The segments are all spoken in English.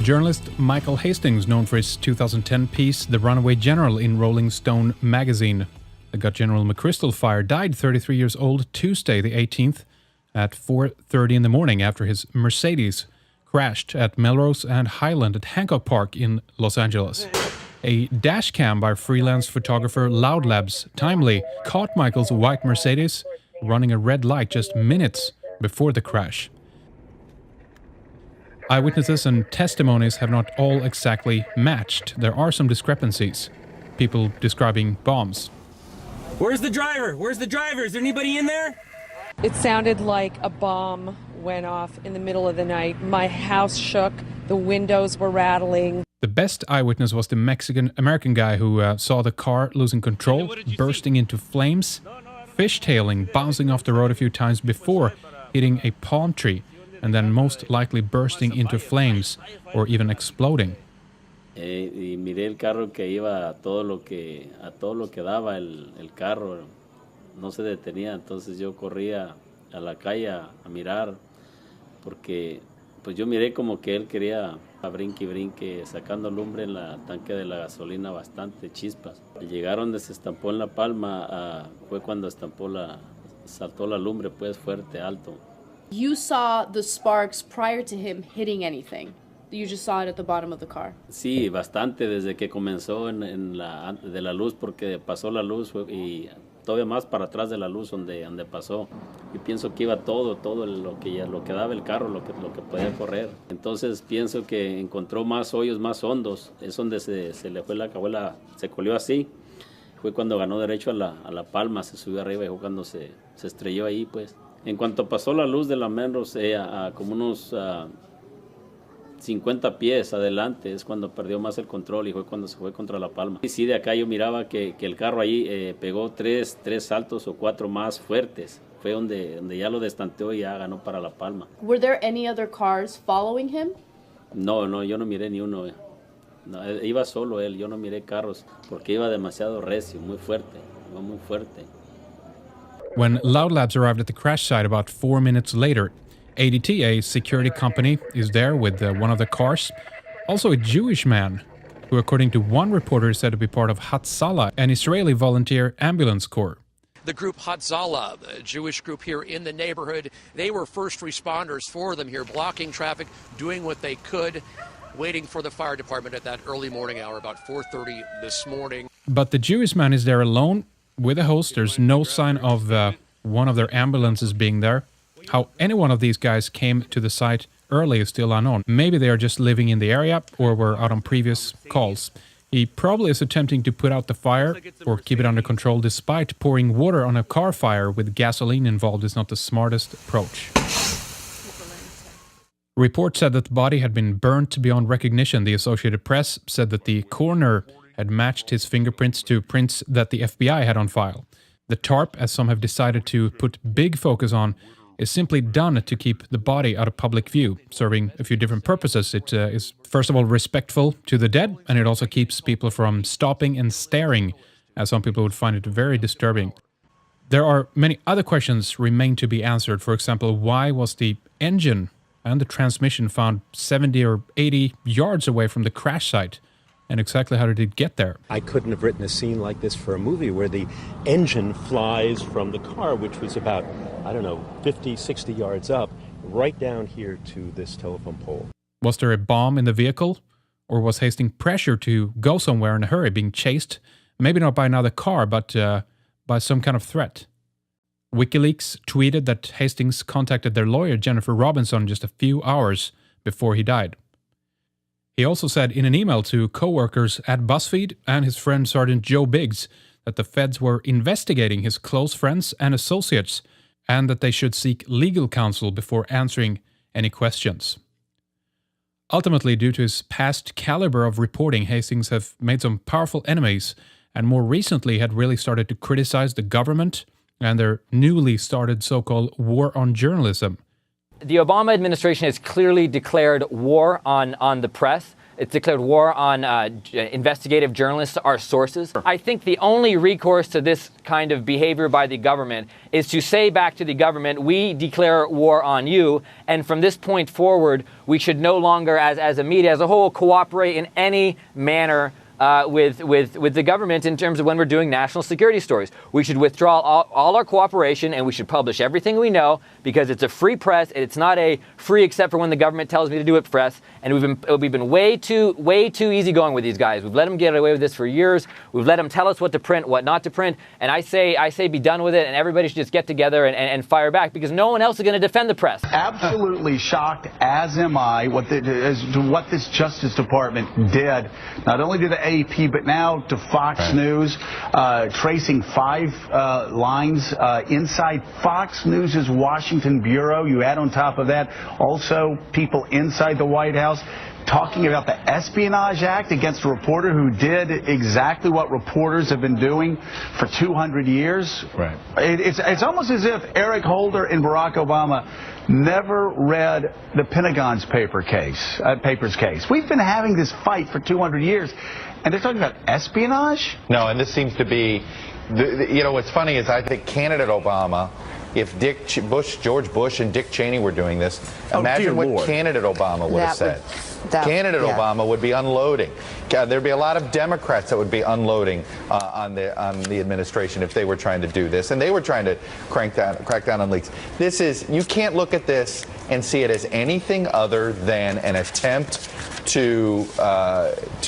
Journalist Michael Hastings, known for his 2010 piece The Runaway General in Rolling Stone magazine that got General McChrystal fired, died 33 years old Tuesday the 18th at 4:30 in the morning after his Mercedes crashed at Melrose and Highland at Hancock Park in Los Angeles. A dash cam by freelance photographer Loud Labs Timely caught Michael's white Mercedes running a red light just minutes before the crash. Eyewitnesses and testimonies have not all exactly matched. There are some discrepancies. People describing bombs. Where's the driver? Where's the driver? Is there anybody in there? It sounded like a bomb went off in the middle of the night. My house shook. The windows were rattling. The best eyewitness was the Mexican-American guy who saw the car losing control, bursting into flames, fishtailing, bouncing off the road a few times before hitting a palm tree, and then most likely bursting into flames or even exploding. Y miré el carro que iba a todo lo que daba el carro, no se detenía, entonces yo corría a la calle a mirar, porque pues yo miré como que él quería brinque y brinque, sacando lumbre en la tanque de la gasolina, bastante chispas. Llegaron donde se estampó en la palma, fue cuando saltó la lumbre, pues fuerte, alto. You saw the sparks prior to him hitting anything. You just saw it at the bottom of the car. Sí, bastante desde que comenzó de la luz, porque pasó la luz y todavía más para atrás de la luz donde pasó. Yo pienso que iba todo lo que daba el carro, lo que podía correr. Entonces pienso que encontró más hoyos más hondos. Es donde se le fue la cajuela, se colió así. Fue cuando ganó derecho a la palma, se subió arriba y fue cuando se estrelló ahí, pues. En cuanto pasó la luz de la Melrose, a como unos 50 pies adelante, es cuando perdió más el control y fue cuando se fue contra la palma. Y sí, de acá yo miraba que el carro ahí pegó tres saltos o 4 más fuertes. Fue donde ya lo destanteó y ya ganó para la palma. Were there any other cars following him? No, yo no miré ni uno. No, iba solo él, yo no miré carros porque iba demasiado recio, muy fuerte, iba muy fuerte. When Loud Labs arrived at the crash site about 4 minutes later, ADT, a security company, is there with one of the cars. Also a Jewish man, who according to one reporter is said to be part of Hatzalah, an Israeli volunteer ambulance corps. The group Hatzalah, a Jewish group here in the neighborhood, they were first responders for them here, blocking traffic, doing what they could, waiting for the fire department at that early morning hour, about 4:30 this morning. But the Jewish man is there alone with a host. There's no sign of one of their ambulances being there. How any one of these guys came to the site early is still unknown. Maybe they are just living in the area or were out on previous calls. He probably is attempting to put out the fire or keep it under control, despite pouring water on a car fire with gasoline involved is not the smartest approach. Reports said that the body had been burnt beyond recognition. The Associated Press said that the coroner had matched his fingerprints to prints that the FBI had on file. The tarp, as some have decided to put big focus on, is simply done to keep the body out of public view, serving a few different purposes. It is, first of all, respectful to the dead, and it also keeps people from stopping and staring, as some people would find it very disturbing. There are many other questions remain to be answered. For example, why was the engine and the transmission found 70 or 80 yards away from the crash site? And exactly how did it get there? I couldn't have written a scene like this for a movie where the engine flies from the car, which was about, 50, 60 yards up, right down here to this telephone pole. Was there a bomb in the vehicle? Or was Hastings pressured to go somewhere in a hurry, being chased, maybe not by another car, but by some kind of threat? WikiLeaks tweeted that Hastings contacted their lawyer, Jennifer Robinson, just a few hours before he died. He also said in an email to co-workers at BuzzFeed and his friend Sergeant Joe Biggs that the feds were investigating his close friends and associates and that they should seek legal counsel before answering any questions. Ultimately, due to his past caliber of reporting, Hastings have made some powerful enemies and more recently had really started to criticize the government and their newly started so-called war on journalism. The Obama administration has clearly declared war on the press. It's declared war on investigative journalists, our sources. I think the only recourse to this kind of behavior by the government is to say back to the government, we declare war on you, and from this point forward, we should no longer, as a media as a whole, cooperate in any manner with the government in terms of when we're doing national security stories. We should withdraw all our cooperation, and we should publish everything we know, because it's a free press. It's not a free except for when the government tells me to do it press. And we've been way too easygoing with these guys. We've let them get away with this for years. We've let them tell us what to print, what not to print. And I say be done with it, and everybody should just get together and fire back, because no one else is going to defend the press. Absolutely shocked, as am I, as to what this Justice Department did, not only to the AP, but now to Fox News, tracing 5 lines inside Fox News' Washington bureau. You add on top of that also people inside the White House talking about the Espionage Act against a reporter who did exactly what reporters have been doing for 200 years. Right. It's almost as if Eric Holder and Barack Obama never read the Pentagon's papers case. We've been having this fight for 200 years, and they're talking about espionage? No, and this seems to be, you know, what's funny is I think candidate Obama, if George Bush and Dick Cheney were doing this, imagine what candidate Obama would have said. Candidate Obama would be unloading. There'd be a lot of Democrats that would be unloading on the administration if they were trying to do this, and they were trying to crack down on leaks. You can't look at this and see it as anything other than an attempt to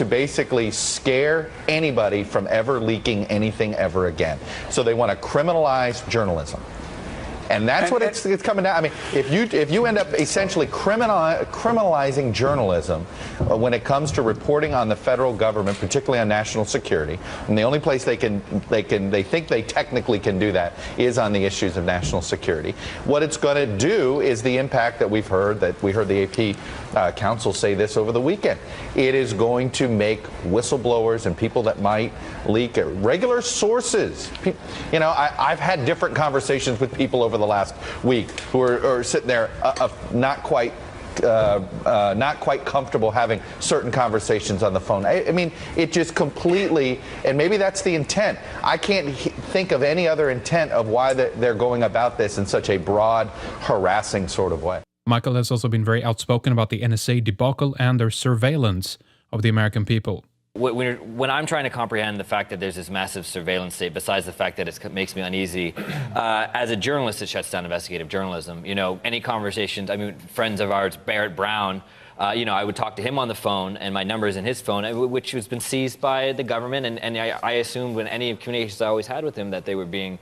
basically scare anybody from ever leaking anything ever again. So they want to criminalize journalism. And that's what it's coming down. I mean, if you end up essentially criminalizing journalism when it comes to reporting on the federal government, particularly on national security, and the only place they think they technically can do that is on the issues of national security. What it's going to do is the impact that we heard the AP counsel say this over the weekend. It is going to make whistleblowers and people that might leak regular sources. You know, I've had different conversations with people over the last week who are sitting there not quite comfortable having certain conversations on the phone. I mean, it just completely, and maybe that's the intent. I can't think of any other intent of why they're going about this in such a broad, harassing sort of way. Michael has also been very outspoken about the NSA debacle and their surveillance of the American people. When I'm trying to comprehend the fact that there's this massive surveillance state, besides the fact that it makes me uneasy, as a journalist, it shuts down investigative journalism. You know, any conversations, I mean, friends of ours, Barrett Brown, you know, I would talk to him on the phone, and my number is in his phone, which has been seized by the government, and I assumed when any communications I always had with him that they were being,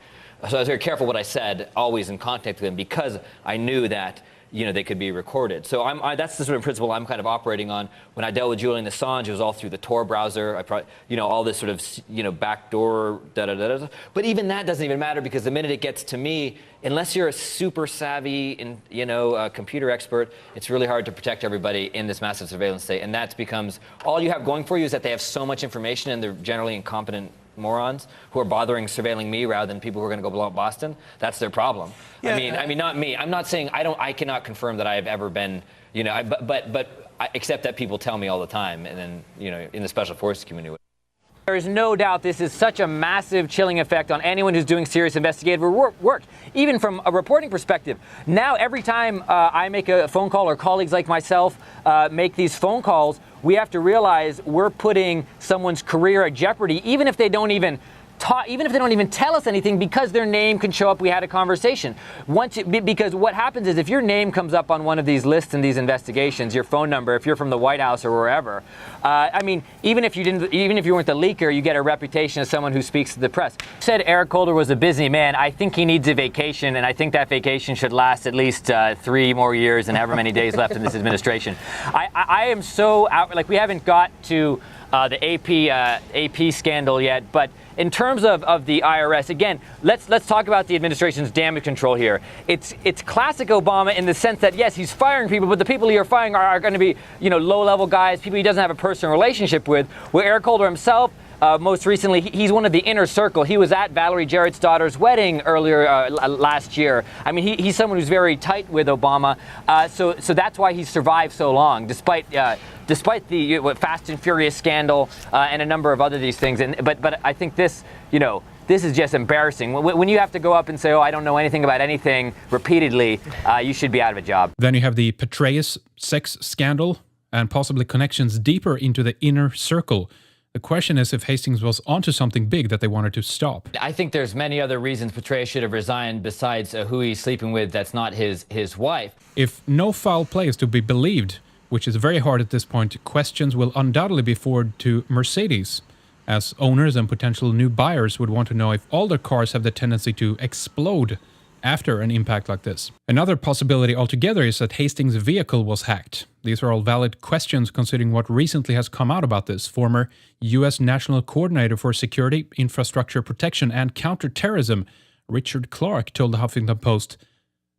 so I was very careful what I said, always in contact with him, because I knew that, you know, they could be recorded. So that's the sort of principle I'm kind of operating on. When I dealt with Julian Assange, it was all through the Tor browser. You know, all this sort of, you know, backdoor, da-da-da-da. But even that doesn't even matter, because the minute it gets to me, unless you're a super savvy, computer expert, it's really hard to protect everybody in this massive surveillance state. And that becomes, all you have going for you is that they have so much information, and they're generally incompetent morons who are bothering surveilling me rather than people who are going to go blow up Boston. That's their problem. Yeah, I mean, not me. I'm not saying I cannot confirm that I have ever been, you know, but except that people tell me all the time, and then, you know, in the special forces community. There is no doubt this is such a massive chilling effect on anyone who's doing serious investigative work, even from a reporting perspective. Now, every time I make a phone call, or colleagues like myself make these phone calls, we have to realize we're putting someone's career at jeopardy, even if they don't even tell us anything, because their name can show up. We had a conversation because what happens is, if your name comes up on one of these lists in these investigations, your phone number, if you're from the White House or wherever, I mean, even if you weren't the leaker, you get a reputation as someone who speaks to the press. Said Eric Holder was a busy man. I think he needs a vacation, and I think that vacation should last at least 3 more years and however many days left in this administration. I am so out. Like, we haven't got to the AP scandal yet, but in terms of the IRS, again, let's talk about the administration's damage control here. It's classic Obama in the sense that, yes, he's firing people, but the people you're firing are going to be, you know, low-level guys, people he doesn't have a personal relationship with. Where Eric Holder himself, Most recently, he's one of the inner circle. He was at Valerie Jarrett's daughter's wedding earlier last year. I mean, he's someone who's very tight with Obama. So that's why he's survived so long, despite the Fast and Furious scandal and a number of other these things. But I think this, this is just embarrassing. When you have to go up and say, oh, I don't know anything about anything repeatedly, you should be out of a job. Then you have the Petraeus sex scandal and possibly connections deeper into the inner circle. The question is if Hastings was onto something big that they wanted to stop. I think there's many other reasons Petraeus should have resigned besides who he's sleeping with that's not his wife. If no foul play is to be believed, which is very hard at this point, questions will undoubtedly be forwarded to Mercedes, as owners and potential new buyers would want to know if all their cars have the tendency to explode after an impact like this. Another possibility altogether is that Hastings' vehicle was hacked. These are all valid questions considering what recently has come out about this. Former U.S. National Coordinator for Security, Infrastructure Protection and Counterterrorism, Richard Clarke, told the Huffington Post,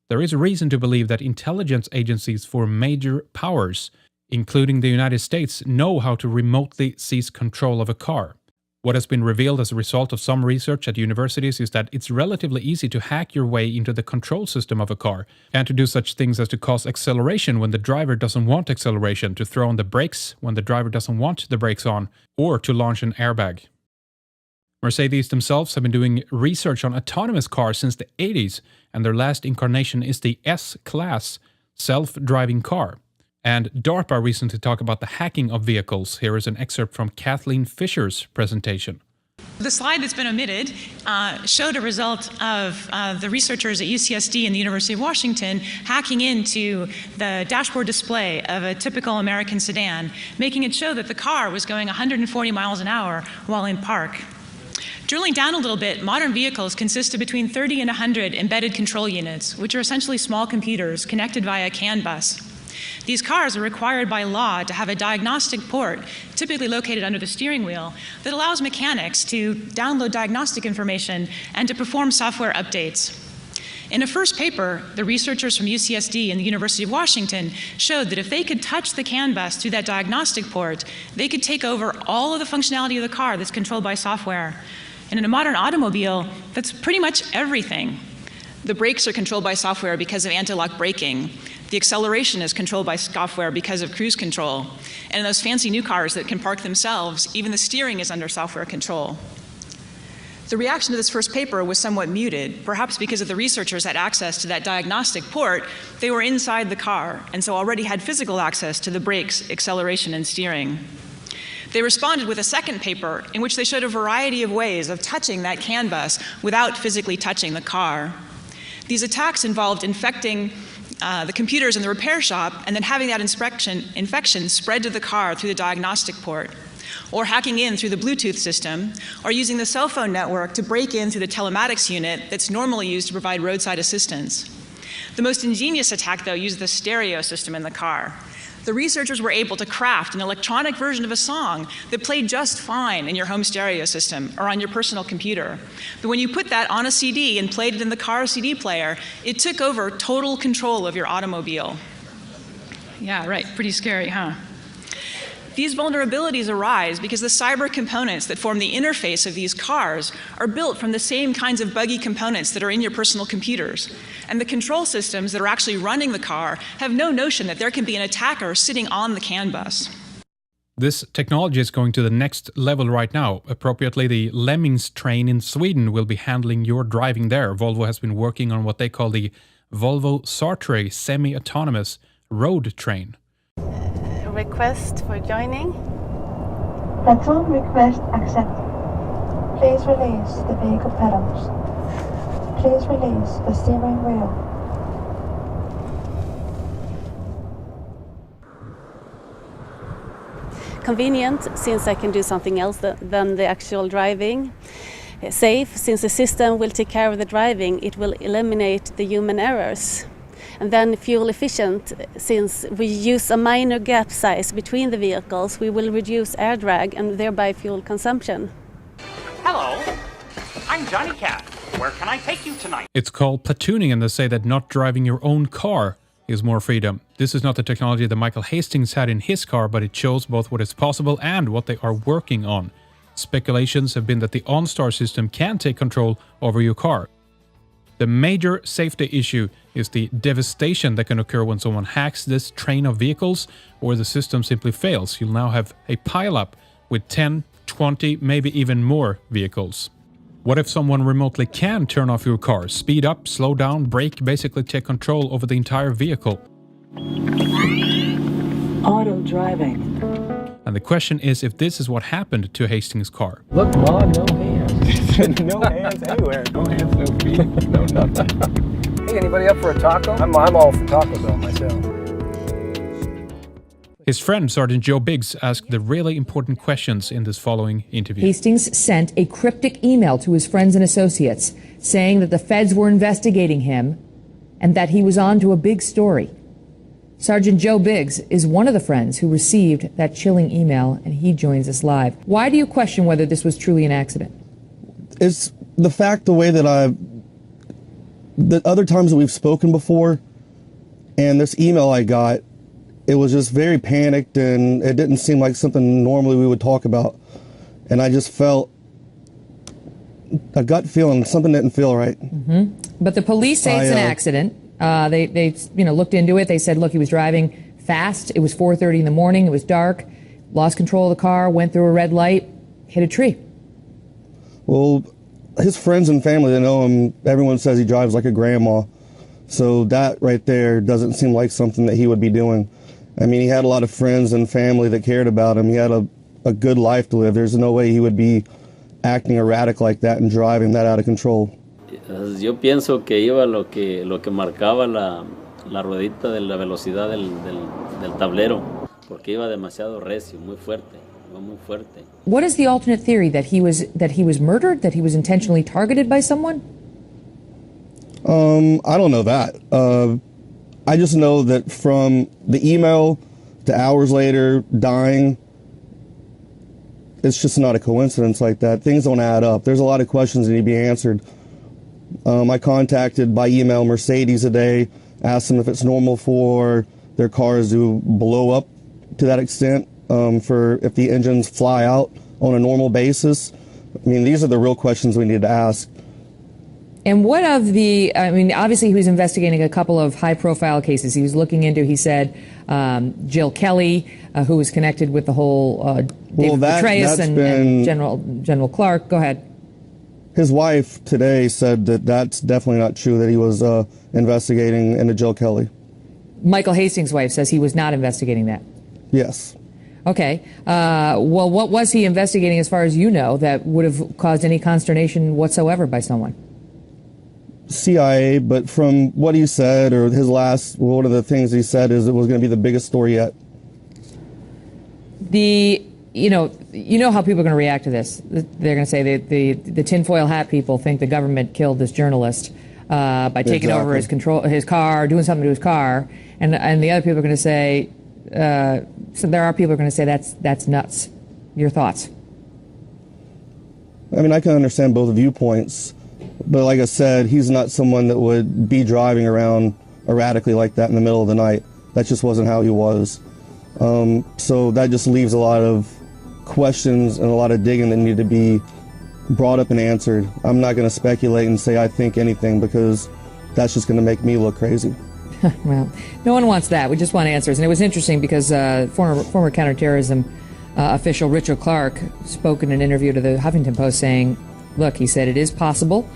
"There is reason to believe that intelligence agencies for major powers, including the United States, know how to remotely seize control of a car. What has been revealed as a result of some research at universities is that it's relatively easy to hack your way into the control system of a car and to do such things as to cause acceleration when the driver doesn't want acceleration, to throw on the brakes when the driver doesn't want the brakes on, or to launch an airbag." Mercedes themselves have been doing research on autonomous cars since the 80s, and their last incarnation is the S-Class self-driving car. And DARPA recently talked about the hacking of vehicles. Here is an excerpt from Kathleen Fisher's presentation. The slide that's been omitted showed a result of the researchers at UCSD and the University of Washington hacking into the dashboard display of a typical American sedan, making it show that the car was going 140 miles an hour while in park. Drilling down a little bit, modern vehicles consist of between 30 and 100 embedded control units, which are essentially small computers connected via a CAN bus. These cars are required by law to have a diagnostic port, typically located under the steering wheel, that allows mechanics to download diagnostic information and to perform software updates. In a first paper, the researchers from UCSD and the University of Washington showed that if they could touch the CAN bus through that diagnostic port, they could take over all of the functionality of the car that's controlled by software. And in a modern automobile, that's pretty much everything. The brakes are controlled by software because of anti-lock braking. The acceleration is controlled by software because of cruise control. And in those fancy new cars that can park themselves, even the steering is under software control. The reaction to this first paper was somewhat muted, perhaps because of the researchers had access to that diagnostic port. They were inside the car, and so already had physical access to the brakes, acceleration, and steering. They responded with a second paper in which they showed a variety of ways of touching that CAN bus without physically touching the car. These attacks involved infecting the computers in the repair shop and then having that infection spread to the car through the diagnostic port, or hacking in through the Bluetooth system, or using the cell phone network to break in through the telematics unit that's normally used to provide roadside assistance. The most ingenious attack, though, used the stereo system in the car. The researchers were able to craft an electronic version of a song that played just fine in your home stereo system or on your personal computer. But when you put that on a CD and played it in the car CD player, it took over total control of your automobile. Yeah, right, pretty scary, huh? These vulnerabilities arise because the cyber components that form the interface of these cars are built from the same kinds of buggy components that are in your personal computers. And the control systems that are actually running the car have no notion that there can be an attacker sitting on the CAN bus. This technology is going to the next level right now. Appropriately, the Lemmings train in Sweden will be handling your driving there. Volvo has been working on what they call the Volvo Sartre semi-autonomous road train. Request for joining. Platform request accepted. Please release the vehicle pedals. Please release the steering wheel. Convenient, since I can do something else than the actual driving. Safe, since the system will take care of the driving, it will eliminate the human errors. And then fuel efficient, since we use a minor gap size between the vehicles, we will reduce air drag and thereby fuel consumption. Hello, I'm Johnny Cat. Where can I take you tonight? It's called platooning, and they say that not driving your own car is more freedom. This is not the technology that Michael Hastings had in his car, but it shows both what is possible and what they are working on. Speculations have been that the OnStar system can take control over your car. The major safety issue is the devastation that can occur when someone hacks this train of vehicles or the system simply fails. You'll now have a pileup with 10, 20, maybe even more vehicles. What if someone remotely can turn off your car, speed up, slow down, brake, basically take control over the entire vehicle? Auto driving. And the question is if this is what happened to Hastings' car. Look, Mom, no hands. No hands anywhere. No hands, no feet, no nothing. Hey, anybody up for a taco? I'm all for Taco Bell myself. His friend, Sergeant Joe Biggs, asked the really important questions in this following interview. Hastings sent a cryptic email to his friends and associates saying that the feds were investigating him and that he was on to a big story. Sergeant Joe Biggs is one of the friends who received that chilling email, and he joins us live. Why do you question whether this was truly an accident? It's the fact, the way that the other times that we've spoken before, and this email I got, it was just very panicked, and it didn't seem like something normally we would talk about. And I just felt a gut feeling, something didn't feel right. Mm-hmm. But the police say it's an accident. They looked into it. They said, look, he was driving fast. It was 4:30 in the morning. It was dark. Lost control of the car, went through a red light, hit a tree. Well, his friends and family that know him, everyone says he drives like a grandma. So that right there doesn't seem like something that he would be doing. I mean, he had a lot of friends and family that cared about him. He had a good life to live. There's no way he would be acting erratic like that and driving that out of control. Yo pienso que iba lo que marcaba la ruedita de la velocidad del tablero, porque iba demasiado recio, muy fuerte. What is the alternate theory, that he was murdered, that he was intentionally targeted by someone? I don't know that. I just know that from the email to hours later dying, it's just not a coincidence like that. Things don't add up. There's a lot of questions that need to be answered. I contacted by email Mercedes today, asked them if it's normal for their cars to blow up to that extent, for if the engines fly out on a normal basis. I mean, these are the real questions we need to ask. And what of obviously he was investigating a couple of high-profile cases. He was looking into, he said, Jill Kelly, who was connected with the whole David Petraeus and General Clark. Go ahead. His wife today said that that's definitely not true, that he was investigating into Jill Kelly. Michael Hastings' wife says he was not investigating that. Yes. Okay. Well, what was he investigating, as far as you know, that would have caused any consternation whatsoever by someone? CIA, but from what he said, or one of the things he said is it was going to be the biggest story yet. You know how people are going to react to this. They're going to say the tinfoil hat people think the government killed this journalist by taking over his car, doing something to his car, and the other people are going to say, so there are people who are going to say that's nuts. Your thoughts? I mean, I can understand both viewpoints, but like I said, he's not someone that would be driving around erratically like that in the middle of the night. That just wasn't how he was. So that just leaves a lot of questions and a lot of digging that need to be brought up and answered. I'm not going to speculate and say I think anything, because that's just going to make me look crazy. Well, no one wants that. We just want answers. And it was interesting because former counterterrorism official Richard Clark spoke in an interview to the Huffington Post saying, look, he said it is possible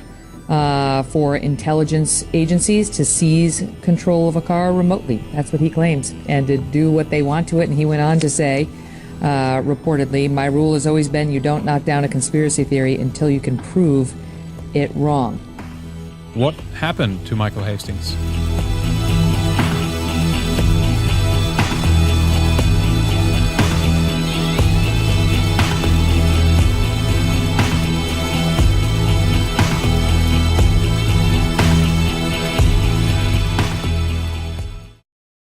for intelligence agencies to seize control of a car remotely. That's what he claims, and to do what they want to it. And he went on to say, reportedly, my rule has always been you don't knock down a conspiracy theory until you can prove it wrong. What happened to Michael Hastings?